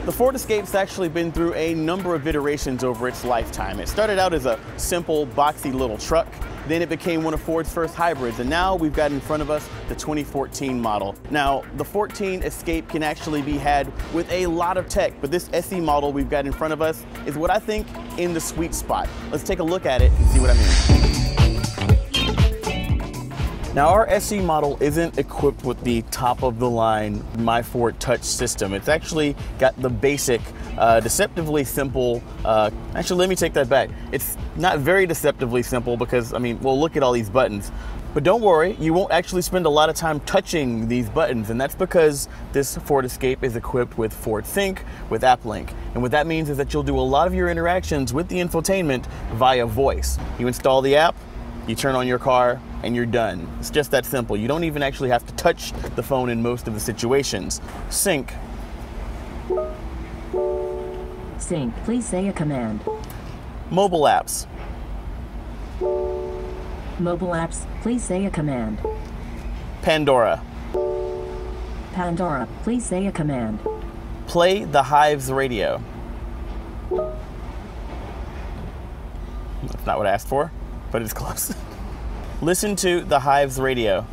The Ford Escape's actually been through a number of iterations over its lifetime. It started out as a simple, boxy little truck. Then it became one of Ford's first hybrids, and now we've got in front of us the 2014 model. Now, the 14 Escape can actually be had with a lot of tech, but this SE model we've got in front of us is what I think in the sweet spot. Let's take a look at it and see what I mean. Now, our SE model isn't equipped with the top-of-the-line My Ford Touch system. It's actually got the basic, deceptively simple, actually, let me take that back. It's not very deceptively simple because, I mean, well, look at all these buttons. But don't worry, you won't actually spend a lot of time touching these buttons, and that's because this Ford Escape is equipped with Ford Sync, with AppLink. And what that means is that you'll do a lot of your interactions with the infotainment via voice. You install the app, you turn on your car, and you're done. It's just that simple. You don't even actually have to touch the phone in most of the situations. Sync. Sync, please say a command. Mobile apps. Mobile apps, please say a command. Pandora. Pandora, please say a command. Play the Hives radio. That's not what I asked for, but it's close. Listen to the Hives radio.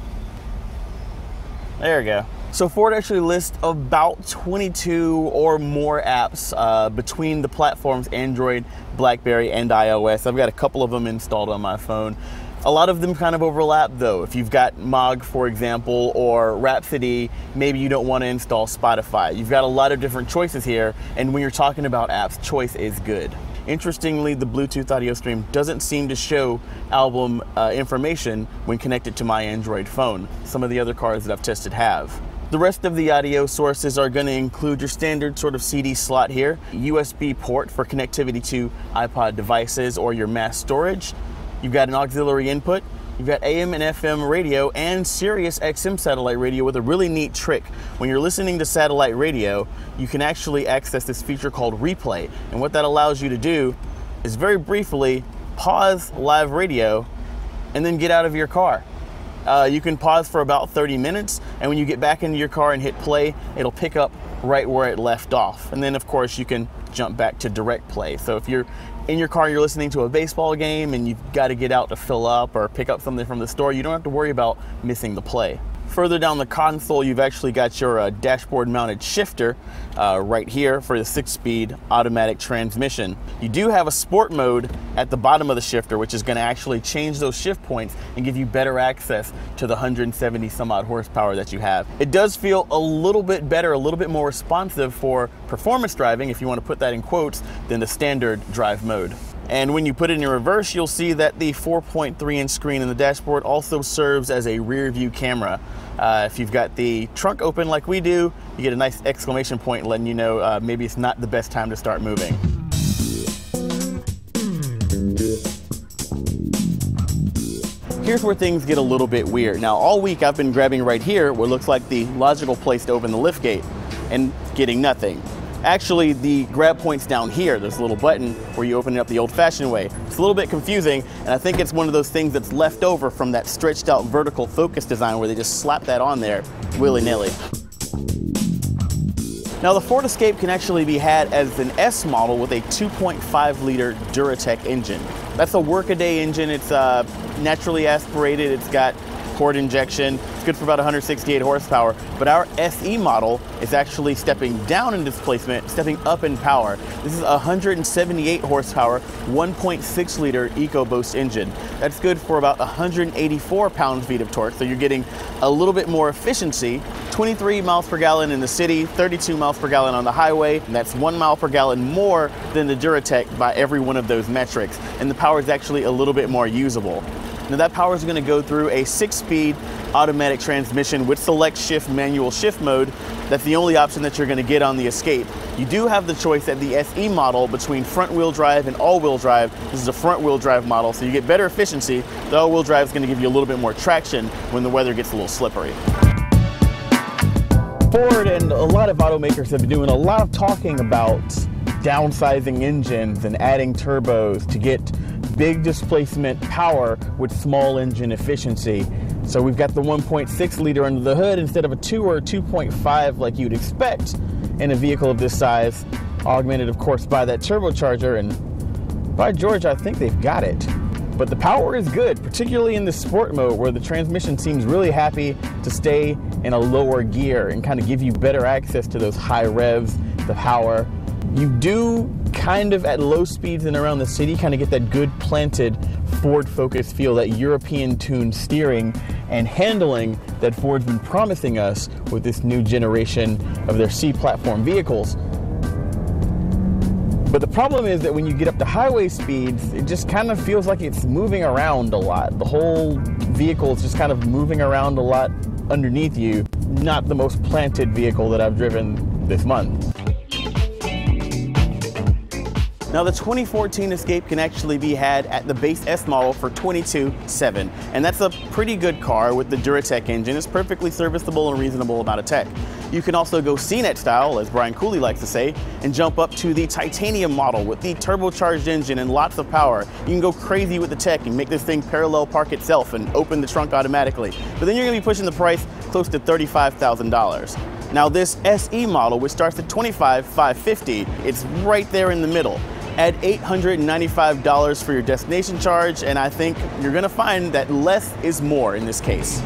There we go. So Ford actually lists about 22 or more apps between the platforms Android, BlackBerry, and iOS. I've got a couple of them installed on my phone. A lot of them kind of overlap though. If you've got Mog, for example, or Rhapsody, maybe you don't want to install Spotify. You've got a lot of different choices here, and when you're talking about apps, choice is good. Interestingly, the Bluetooth audio stream doesn't seem to show album information when connected to my Android phone. Some of the other cars that I've tested have. The rest of the audio sources are going to include your standard sort of CD slot here, USB port for connectivity to iPod devices or your mass storage. You've got an auxiliary input. You've got AM and FM radio and Sirius XM satellite radio with a really neat trick. When you're listening to satellite radio, you can actually access this feature called Replay. And what that allows you to do is very briefly pause live radio and then get out of your car. You can pause for about 30 minutes, and when you get back into your car and hit play, it'll pick up right where it left off. And then, of course, you can jump back to direct play. So if you're in your car, you're listening to a baseball game, and you've got to get out to fill up or pick up something from the store, you don't have to worry about missing the play. Further down the console, you've actually got your dashboard-mounted shifter right here for the 6-speed automatic transmission. You do have a sport mode at the bottom of the shifter, which is going to actually change those shift points and give you better access to the 170 some odd horsepower that you have. It does feel a little bit better, a little bit more responsive for performance driving, if you want to put that in quotes, than the standard drive mode. And when you put it in reverse, you'll see that the 4.3-inch screen in the dashboard also serves as a rear view camera. If you've got the trunk open like we do, you get a nice exclamation point letting you know maybe it's not the best time to start moving. Here's where things get a little bit weird. Now, all week I've been grabbing right here what looks like the logical place to open the liftgate and getting nothing. Actually, the grab point's down here. There's a little button where you open it up the old-fashioned way. It's a little bit confusing, and I think it's one of those things that's left over from that stretched out vertical focus design where they just slap that on there willy-nilly. Now, the Ford Escape can actually be had as an S model with a 2.5-liter Duratec engine. That's a workaday engine. It's naturally aspirated. It's got quart injection. It's good for about 168 horsepower, but our SE model is actually stepping down in displacement, stepping up in power. This is a 178 horsepower, 1.6 liter EcoBoost engine. That's good for about 184 pound-feet of torque, so you're getting a little bit more efficiency. 23 miles per gallon in the city, 32 miles per gallon on the highway, and that's 1 mile per gallon more than the Duratec by every one of those metrics, and the power is actually a little bit more usable. Now that power is going to go through a 6-speed automatic transmission with select shift manual shift mode. That's the only option that you're going to get on the Escape. You do have the choice at the SE model between front-wheel drive and all-wheel drive. This is a front-wheel drive model, so you get better efficiency. The all-wheel drive is going to give you a little bit more traction when the weather gets a little slippery. Ford and a lot of automakers have been doing a lot of talking about downsizing engines and adding turbos to get big displacement power with small engine efficiency. So we've got the 1.6 liter under the hood instead of a 2 or 2.5 like you'd expect. in a vehicle of this size, augmented of course by that turbocharger, and by George, I think they've got it. But the power is good, particularly in the sport mode where the transmission seems really happy to stay in a lower gear and kind of give you better access to those high revs, the power. You do kind of at low speeds and around the city kind of get that good planted Ford Focus feel, that European tuned steering and handling that Ford's been promising us with this new generation of their C-platform vehicles. But the problem is that when you get up to highway speeds, it just kind of feels like it's moving around a lot. The whole vehicle is just kind of moving around a lot underneath you. Not the most planted vehicle that I've driven this month. Now, the 2014 Escape can actually be had at the base S model for $22,700, and that's a pretty good car with the Duratec engine. It's perfectly serviceable and reasonable amount of tech. You can also go CNET style, as Brian Cooley likes to say, and jump up to the Titanium model with the turbocharged engine and lots of power. You can go crazy with the tech and make this thing parallel park itself and open the trunk automatically. But then you're going to be pushing the price close to $35,000. Now, this SE model, which starts at $25,550, it's right there in the middle. Add $895 for your destination charge, and I think you're going to find that less is more in this case.